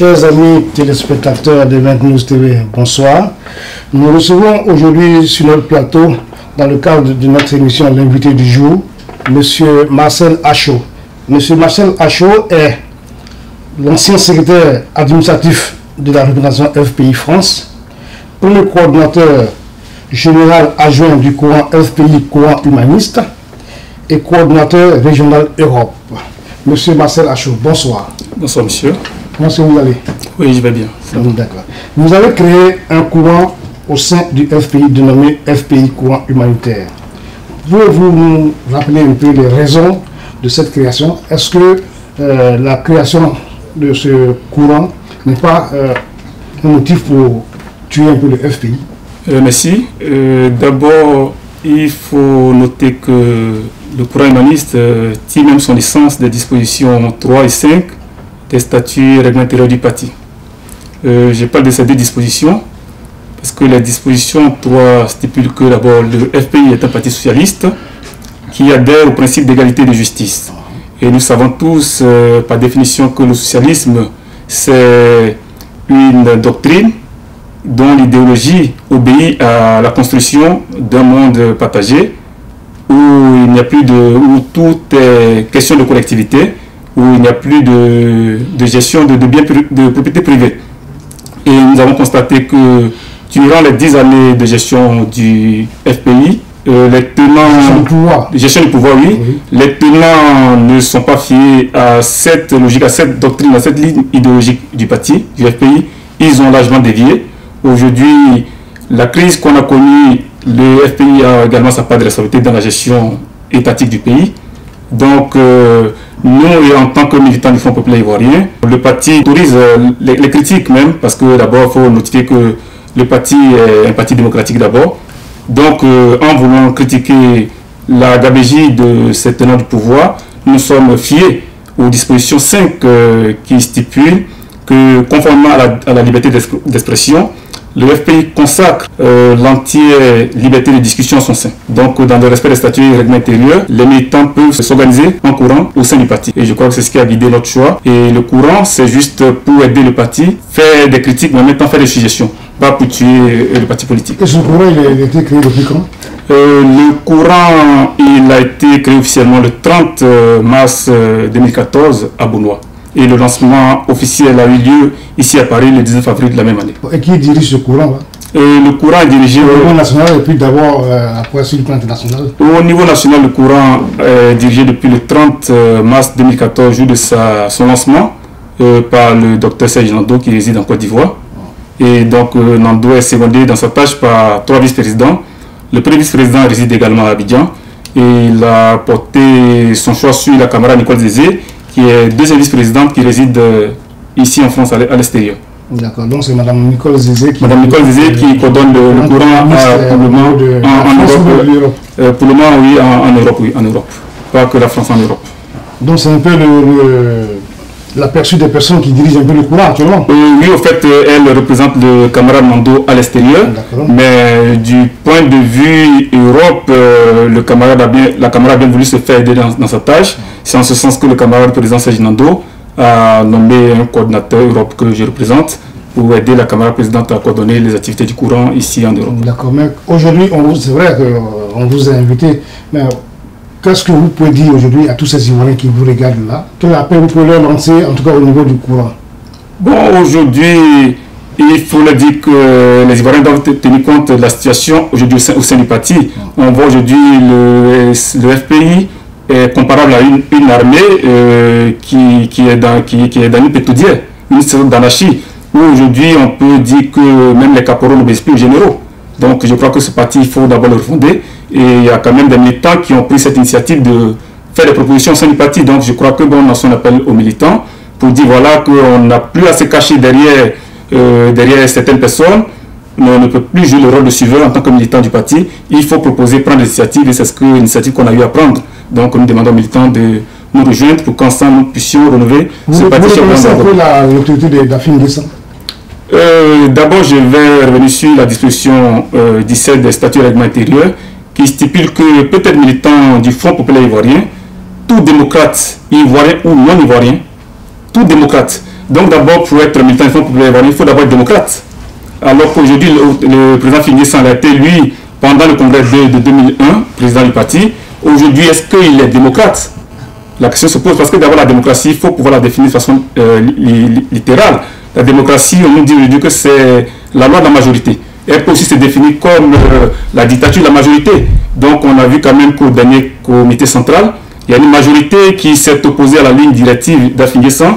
Chers amis téléspectateurs de 20 News TV, bonsoir. Nous recevons aujourd'hui sur notre plateau, dans le cadre de notre émission L'invité du jour, M. Marcel Achot. M. Marcel Achot est l'ancien secrétaire administratif de la représentation FPI France, premier coordinateur général adjoint du courant FPI courant humaniste et coordinateur régional Europe. M. Marcel Achot, bonsoir. Bonsoir monsieur. Comment est-ce que vous allez? Oui, je vais bien. D'accord. Vous avez créé un courant au sein du FPI dénommé FPI courant humanitaire. Pouvez-vous nous rappeler un peu les raisons de cette création? Est-ce que la création de ce courant n'est pas un motif pour tuer un peu le FPI? Merci. D'abord, il faut noter que le courant humaniste tire même son licence des dispositions 3 et 5 des statuts réglementaires du parti. Je parle de ces deux dispositions parce que la disposition 3 stipule que d'abord le FPI est un parti socialiste qui adhère au principe d'égalité et de justice. Et nous savons tous par définition que le socialisme c'est une doctrine dont l'idéologie obéit à la construction d'un monde partagé où il n'y a plus où tout est question de collectivité, où il n'y a plus de gestion de biens de propriété privée. Et nous avons constaté que durant les 10 années de gestion du FPI, les tenants de gestion du pouvoir, oui, les tenants ne sont pas fiés à cette logique, à cette doctrine, à cette ligne idéologique du parti, du FPI. Ils ont largement dévié. Aujourd'hui, la crise qu'on a connue, le FPI a également sa part de responsabilité dans la gestion étatique du pays. Donc, nous, en tant que militants du Front populaire ivoirien, le parti autorise les critiques même, parce que d'abord, il faut notifier que le parti est un parti démocratique d'abord. Donc, en voulant critiquer la gabégie de ces tenants du pouvoir, nous sommes fiés aux dispositions 5 qui stipulent que, conformément à la liberté d'expression, le FPI consacre l'entière liberté de discussion en son sein. Donc, dans le respect des statuts et règlements intérieurs, les militants peuvent s'organiser en courant au sein du parti. Et je crois que c'est ce qui a guidé notre choix. Et le courant, c'est juste pour aider le parti, faire des critiques, mais en même temps faire des suggestions, pas pour tuer le parti politique. Et ce courant, il a été créé depuis quand? Le courant, il a été créé officiellement le 30 mars 2014 à Bounois. Et le lancement officiel a eu lieu ici à Paris le 19 avril de la même année. Et qui dirige ce courant? Le courant est dirigé au niveau national et puis d'abord après sur le plan international. Au niveau national, le courant est dirigé depuis le 30 mars 2014, jour de son lancement, par le docteur Serge Nando qui réside en Côte d'Ivoire. Et donc Nando est secondé dans sa tâche par 3 vice-présidents. Le premier vice-président réside également à Abidjan et il a porté son choix sur la camarade Nicole Zézé, qui est deuxième vice-présidente qui réside ici en France à l'extérieur. D'accord, donc c'est Mme Nicole Zézé qui coordonne le courant pour le moment en Europe. Pour le moment, oui, en Europe, oui, en Europe. Pas que la France, en Europe. Donc c'est un peu l'aperçu des personnes qui dirigent un peu le courant actuellement. Oui, au fait, elle représente le camarade Mando à l'extérieur. Mais du point de vue Europe, la camarade a bien voulu se faire aider dans sa tâche. C'est en ce sens que le camarade président Serge Nando a nommé un coordinateur Europe que je représente pour aider la camarade présidente à coordonner les activités du courant ici en Europe. D'accord, mais aujourd'hui, c'est vrai qu'on vous a invité, mais qu'est-ce que vous pouvez dire aujourd'hui à tous ces Ivoiriens qui vous regardent là? Quel appel vous pouvez leur lancer, en tout cas au niveau du courant? Bon, aujourd'hui, il faut le dire que les Ivoiriens doivent tenir compte de la situation aujourd'hui au sein du parti. On voit aujourd'hui le FPI est comparable à une armée qui est dans une pétaudière, une sorte d'anarchie, où aujourd'hui on peut dire que même les caporaux n'obéissent plus aux généraux. Donc je crois que ce parti, il faut d'abord le refonder. Et il y a quand même des militants qui ont pris cette initiative de faire des propositions au sein du parti. Donc je crois que bon, on lance un appel aux militants pour dire voilà qu'on n'a plus à se cacher derrière certaines personnes. On ne peut plus jouer le rôle de suiveur en tant que militant du parti. Il faut proposer, prendre l'initiative et c'est l'initiative qu'on a eu à prendre. Donc nous demandons aux militants de nous rejoindre pour qu'ensemble nous puissions renouveler ce parti. Vous connaissez un peu l'autorité d'Afin Guessan? D'abord, je vais revenir sur la disposition 17 des statuts règlements intérieurs qui stipule que peut-être militant du Front populaire ivoirien, tout démocrate ivoirien ou non ivoirien, tout démocrate Donc d'abord, pour être militant du Front populaire ivoirien, il faut d'abord être démocrate. Alors qu'aujourd'hui, le président Fingé a été, lui, pendant le congrès de 2001, président du parti. Aujourd'hui, est-ce qu'il est démocrate? La question se pose parce que d'abord la démocratie, il faut pouvoir la définir de façon littérale. La démocratie, on nous dit aujourd'hui que c'est la loi de la majorité. Elle peut aussi se définir comme la dictature de la majorité. Donc on a vu quand même qu'au dernier comité central, il y a une majorité qui s'est opposée à la ligne directive d'Afingé-San.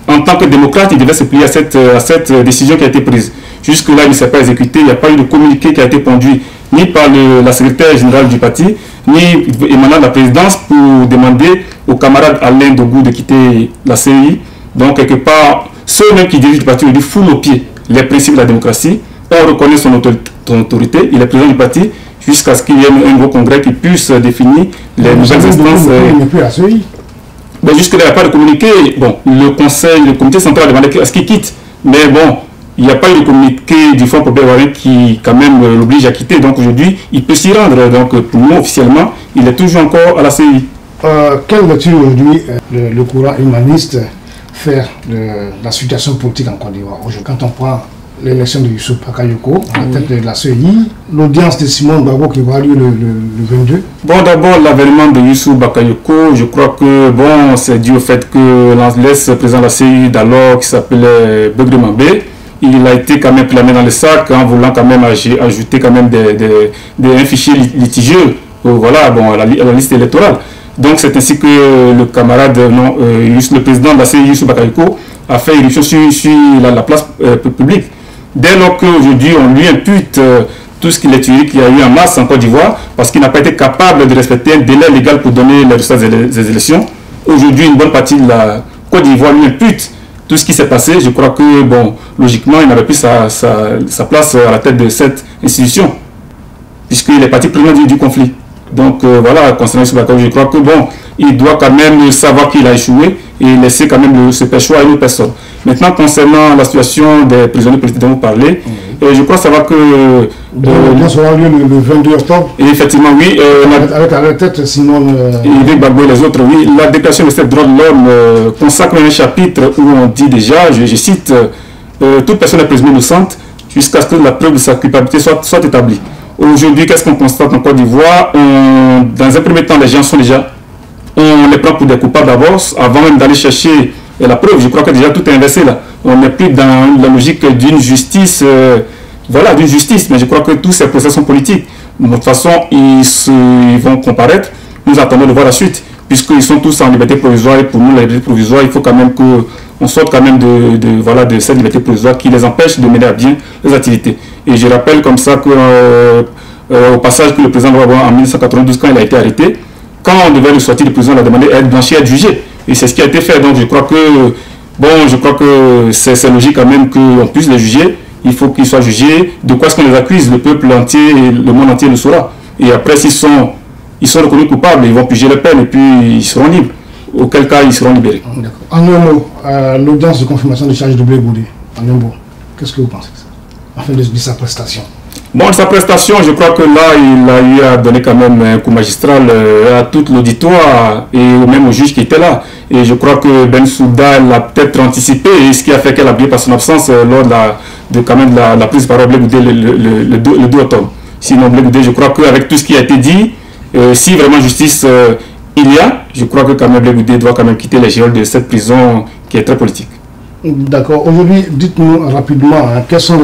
En tant que démocrate, il devait se plier à cette décision qui a été prise. Jusque-là, il ne s'est pas exécuté. Il n'y a pas eu de communiqué qui a été conduit ni par la secrétaire générale du parti, ni émanant de la présidence pour demander aux camarades Alain Dogou de quitter la CEI. Donc, quelque part, ceux-mêmes qui dirigent le parti aujourd'hui foulent aux pieds les principes de la démocratie. On reconnaît son autorité, il est président du parti, jusqu'à ce qu'il y ait un gros congrès qui puisse définir les nouvelles instances. Ben jusque-là, il n'y a pas de communiqué. Bon, le comité central a demandé à ce qu'il quitte. Mais bon, il n'y a pas eu de communiqué du Front populaire ivoirien qui, quand même, l'oblige à quitter. Donc aujourd'hui, il peut s'y rendre. Donc pour nous, officiellement, il est toujours encore à la CEI. Quelle lecture aujourd'hui le courant humaniste faire de la situation politique en Côte d'Ivoire? Quand on prend l'élection de Youssou Bakayoko à la tête de la CEI, l'audience de Simon Gbagbo qui va lieu le 22. Bon, d'abord, l'avènement de Youssou Bakayoko, je crois que bon, c'est dû au fait que l'ex-président de la CEI d'alors, qui s'appelait Begré Mambé, il a été quand même pris la main dans le sac en voulant quand même ajouter quand même un fichier litigieux voilà, bon, à la liste électorale. Donc c'est ainsi que le camarade, le président de la CEI, Youssou Bakayoko, a fait irruption sur la place publique. Dès lors qu'aujourd'hui on lui impute tout ce qu'il y a eu en masse en Côte d'Ivoire, parce qu'il n'a pas été capable de respecter un délai légal pour donner les résultats des élections. Aujourd'hui, une bonne partie de la Côte d'Ivoire lui impute tout ce qui s'est passé. Je crois que, bon, logiquement, il n'avait plus sa place à la tête de cette institution, puisqu'il est parti prenant du conflit. Donc voilà, concernant ce Bakayoko, je crois que bon, il doit quand même savoir qu'il a échoué et laisser quand même ce choix à une personne. Maintenant, concernant la situation des prisonniers politiques dont vous parlez, je crois savoir que... l'audience aura lieu le 22 octobre. Et effectivement, oui. Avec à la tête Simon... et Gbagbo et les autres, oui. La déclaration de ces droits de l'homme consacre un chapitre où on dit déjà, je cite, toute personne est présumée innocente jusqu'à ce que la preuve de sa culpabilité soit établie. Aujourd'hui, qu'est-ce qu'on constate en Côte d'Ivoire? Dans un premier temps, les gens sont déjà... On les prend pour des coupables d'abord, avant même d'aller chercher la preuve. Je crois que déjà tout est inversé là. On n'est plus dans la logique d'une justice, voilà, d'une justice. Mais je crois que tous ces procès sont politiques. De toute façon, ils vont comparaître. Nous attendons de voir la suite, puisqu'ils sont tous en liberté provisoire. Et pour nous, la liberté provisoire, il faut quand même qu'on sorte quand même de cette liberté provisoire qui les empêche de mener à bien les activités. Et je rappelle comme ça que au passage que le président doit avoir en 1992, quand il a été arrêté, quand on devait le sortir de prison, on a demandé à être blanchi, à être jugé. Et c'est ce qui a été fait. Donc je crois que, bon, c'est logique quand même qu'on puisse les juger. Il faut qu'ils soient jugés. De quoi est-ce qu'on les accuse? Le peuple entier et le monde entier le saura. Et après, s'ils sont reconnus coupables, ils vont piger les peines et puis ils seront libres. Auquel cas, ils seront libérés. En un mot, l'audience de confirmation de charge de Blé Goudé, en un mot, qu'est-ce que vous pensez de ça? Enfin, de sa prestation. Bon, sa prestation, je crois que là, il a eu à donner quand même un coup magistral à tout l'auditoire et même au juge qui était là. Et je crois que Bensouda l'a peut-être anticipé, et ce qui a fait qu'elle a brillé par son absence lors de la prise de parole de Blé Goudé le 2 octobre. Sinon, Blé Goudé, je crois qu'avec tout ce qui a été dit, si vraiment justice il y a, je crois que quand même Blé Goudé doit quand même quitter les géoles de cette prison qui est très politique. D'accord. Aujourd'hui, dites-nous rapidement, quelles sont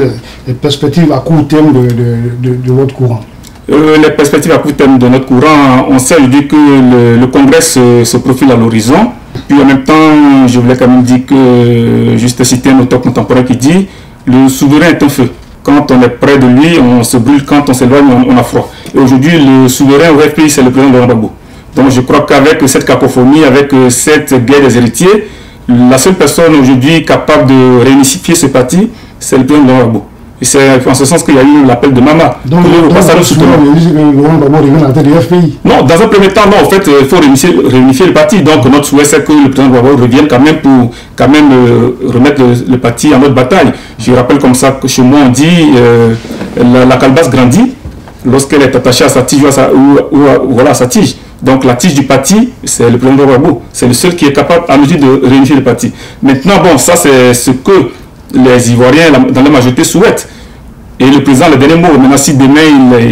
les perspectives à court terme de votre courant? Les perspectives à court terme de notre courant, on sait aujourd'hui que le Congrès se profile à l'horizon. Puis en même temps, je voulais quand même dire que, juste citer un auteur contemporain qui dit « Le souverain est un feu. Quand on est près de lui, on se brûle. Quand on s'éloigne, on a froid. » Et aujourd'hui, le souverain au FPI, c'est le président Laurent Gbagbo. Donc je crois qu'avec cette cacophonie, avec cette guerre des héritiers, la seule personne aujourd'hui capable de réunifier ce parti, c'est le président Laurent Gbagbo. Et c'est en ce sens qu'il y a eu l'appel de Mama. Donc, Laurent Gbagbo revient à la tête du FPI? Non, dans un premier temps, non. En fait, il faut réunifier le parti. Donc, notre souhait, c'est que le président Gbagbo revienne quand même pour remettre le parti en mode bataille. Je rappelle comme ça que chez moi, on dit la calebasse grandit lorsqu'elle est attachée à sa tige ou à sa tige. Donc la tige du parti, c'est le président Gbagbo. C'est le seul qui est capable à mesure de réunifier le parti. Maintenant, bon, ça c'est ce que les Ivoiriens, dans la majorité, souhaitent. Et le président, le dernier mot, maintenant si demain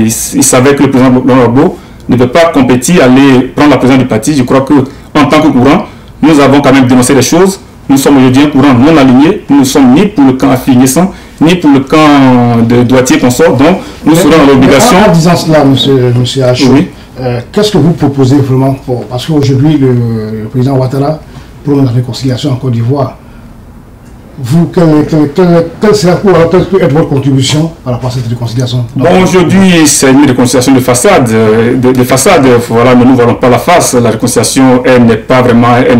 il savait que le président Gbagbo ne peut pas compétir, aller prendre la présidence du parti, je crois qu'en tant que courant, nous avons quand même dénoncé les choses. Nous sommes aujourd'hui un courant non aligné. Nous ne sommes ni pour le camp Affinissant, ni pour le camp de Douatier consort. Donc, nous serons dans l'obligation. En disant cela, monsieur Achou, oui. Qu'est-ce que vous proposez vraiment parce qu'aujourd'hui, le président Ouattara prône la réconciliation en Côte d'Ivoire. Vous, quelle sera peut être votre contribution par rapport à cette réconciliation? Bon, aujourd'hui, c'est une réconciliation de façade. Voilà, mais nous ne voyons pas la face. La réconciliation, elle n'est pas vraiment, elle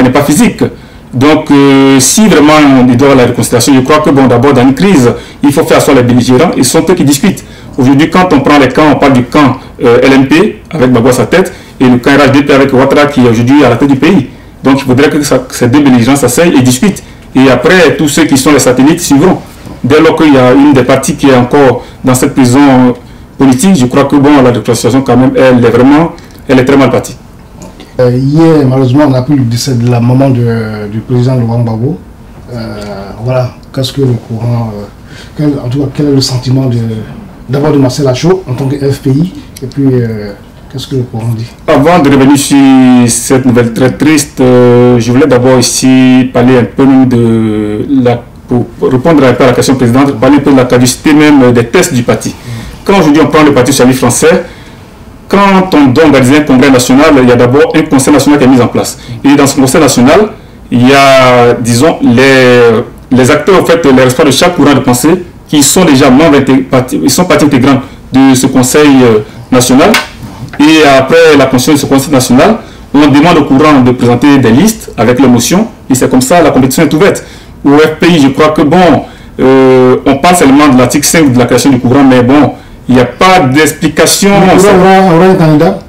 n'est pas physique. Donc, si vraiment il doit y avoir la réconciliation, je crois que, bon, d'abord, dans une crise, il faut faire asseoir les belligérants. Ils sont eux qui discutent. Aujourd'hui, quand on prend les camps, on parle du camp LMP, avec Gbagbo à sa tête, et le camp RHDP avec Ouattara, qui est aujourd'hui à la tête du pays. Donc il faudrait que ces deux belligérants s'asseyent et discutent. Et après, tous ceux qui sont les satellites suivront. Dès lors qu'il y a une des parties qui est encore dans cette prison politique, je crois que bon, la réconciliation quand même, elle est très mal partie. Hier, malheureusement, on a pu le décès de la maman du président Laurent Gbagbo. Voilà, qu'est-ce que le courant, en tout cas, quel est le sentiment d'abord de Marcel Achou en tant que FPI, et puis qu'est-ce que le courant dit? Avant de revenir sur cette nouvelle très triste, je voulais d'abord ici parler un peu pour répondre un peu à la question présidente, parler un peu de la caducité même des tests du parti. Quand aujourd'hui on prend le Parti socialiste français, quand on doit organiser un congrès national, il y a d'abord un conseil national qui est mis en place. Et dans ce conseil national, il y a, disons, les acteurs, en fait, les responsables de chaque courant de pensée qui sont déjà membres, ils sont partie intégrante de ce conseil national. Et après la constitution de ce conseil national, on demande au courant de présenter des listes avec les motions. Et c'est comme ça, la compétition est ouverte. Au FPI, je crois que bon, on parle seulement de l'article 5 de la création du courant, mais bon, il n'y a pas d'explication. Le courant aura un candidat?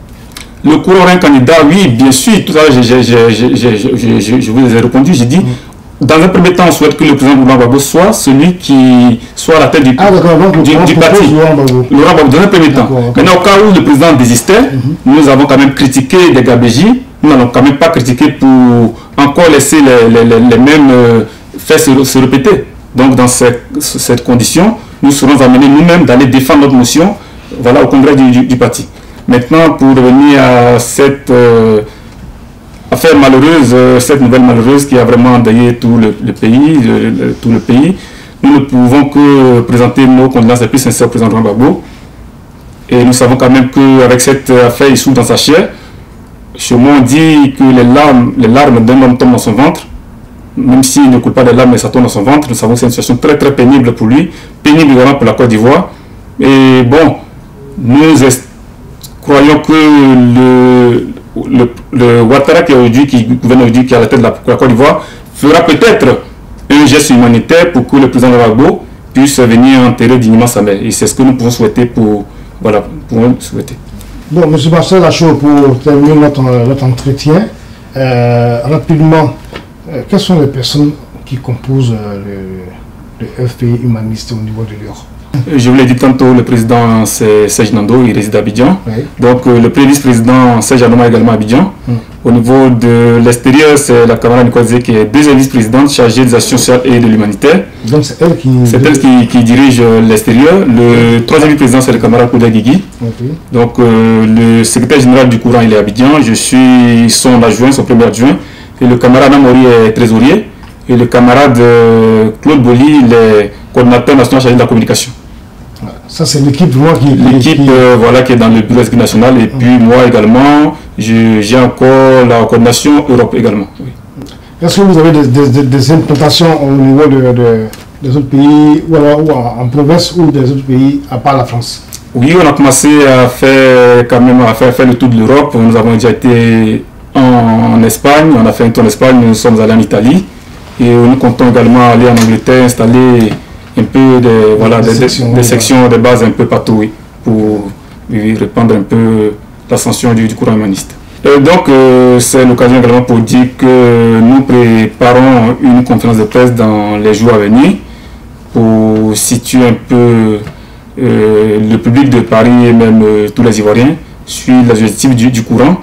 Le courant aura un candidat, oui, bien sûr. Tout à l'heure, je vous ai répondu, j'ai dit, dans un premier temps, on souhaite que le président Gbagbo soit celui qui soit à la tête du parti. Laurent Gbagbo, dans un premier temps. Maintenant, au cas où le président désistait, nous avons quand même critiqué des gabégies. Nous n'allons quand même pas critiquer pour encore laisser les mêmes faits se répéter. Donc, dans cette condition, nous serons amenés nous-mêmes d'aller défendre notre motion, voilà, au congrès du parti. Maintenant, pour revenir à cette affaire malheureuse, cette nouvelle malheureuse qui a vraiment endeuillé tout le pays, nous ne pouvons que présenter nos condoléances les plus sincères au président Gbagbo. Et nous savons quand même qu'avec cette affaire, il souffre dans sa chair. Chez moi, on dit que les larmes d'un homme tombent dans son ventre. Même s'il ne coule pas des larmes, mais ça tombe dans son ventre. Nous savons que c'est une situation très très pénible pour lui, pénible également pour la Côte d'Ivoire. Et bon, nous croyons que le Ouattara qui gouverne aujourd'hui, qui est à la tête de la Côte d'Ivoire, fera peut-être un geste humanitaire pour que le président Gbagbo puisse venir enterrer dignement sa mère. Et c'est ce que nous pouvons souhaiter souhaiter. Bon, M. Marcel Achou, pour terminer notre entretien, rapidement, quelles sont les personnes qui composent le FPI humaniste au niveau de l'Europe? Je vous l'ai dit tantôt, le président c'est Serge Nando, il réside à Abidjan. Oui. Donc le vice-président Serge Anoma également à Abidjan. Au niveau de l'extérieur, c'est la camarade Nicole Zé qui est deuxième vice-présidente chargée des actions sociales et de l'humanitaire. Donc c'est elle qui dirige l'extérieur. Le troisième vice-président, c'est le camarade Kouda Guigui. Okay. Donc le secrétaire général du courant, il est à Abidjan. Je suis son adjoint, son premier adjoint. Et le camarade Amori est trésorier. Et le camarade Claude Boli, il est coordinateur national chargé de la communication. Ça, c'est l'équipe voilà, qui est dans le bureau exécutif national. Et puis moi également, j'ai encore la coordination Europe également. Oui. Est-ce que vous avez des implantations au niveau des autres pays, ou en province, ou des autres pays, à part la France? Oui, on a commencé à faire le tour de l'Europe. Nous avons déjà été en Espagne, on a fait un tour en Espagne, nous sommes allés en Italie. Et nous comptons également aller en Angleterre, installer un peu des sections de base un peu partout, oui, pour répandre un peu l'ascension du courant humaniste. Et donc, c'est l'occasion également pour dire que nous préparons une conférence de presse dans les jours à venir pour situer un peu le public de Paris et même tous les Ivoiriens sur l'objectif du courant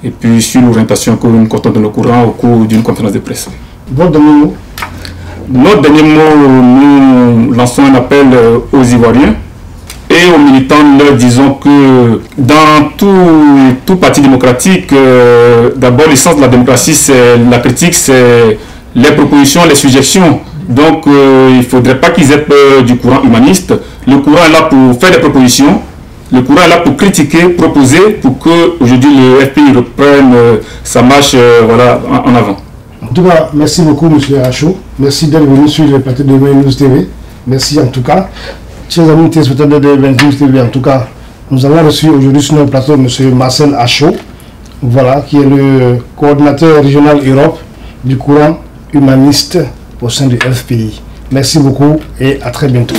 et puis sur l'orientation que nous comptons dans le courant au cours d'une conférence de presse. Votre dernier mot? Notre dernier mot, nous lançons un appel aux Ivoiriens et aux militants. Nous leur disons que dans tout parti démocratique, d'abord l'essence de la démocratie, c'est la critique, c'est les propositions, les suggestions. Donc il ne faudrait pas qu'ils aient peur du courant humaniste. Le courant est là pour faire des propositions. Le courant est là pour critiquer, proposer, pour que aujourd'hui le FPI reprenne sa marche en avant. En tout cas, merci beaucoup, M. Acho. Merci d'être venu sur le plateau de 20 News TV. Merci en tout cas. Chers amis téléspectateurs de 20 News TV, en tout cas, nous avons reçu aujourd'hui sur notre plateau M. Marcel Acho, voilà, qui est le coordinateur régional Europe du courant humaniste au sein du FPI. Merci beaucoup et à très bientôt.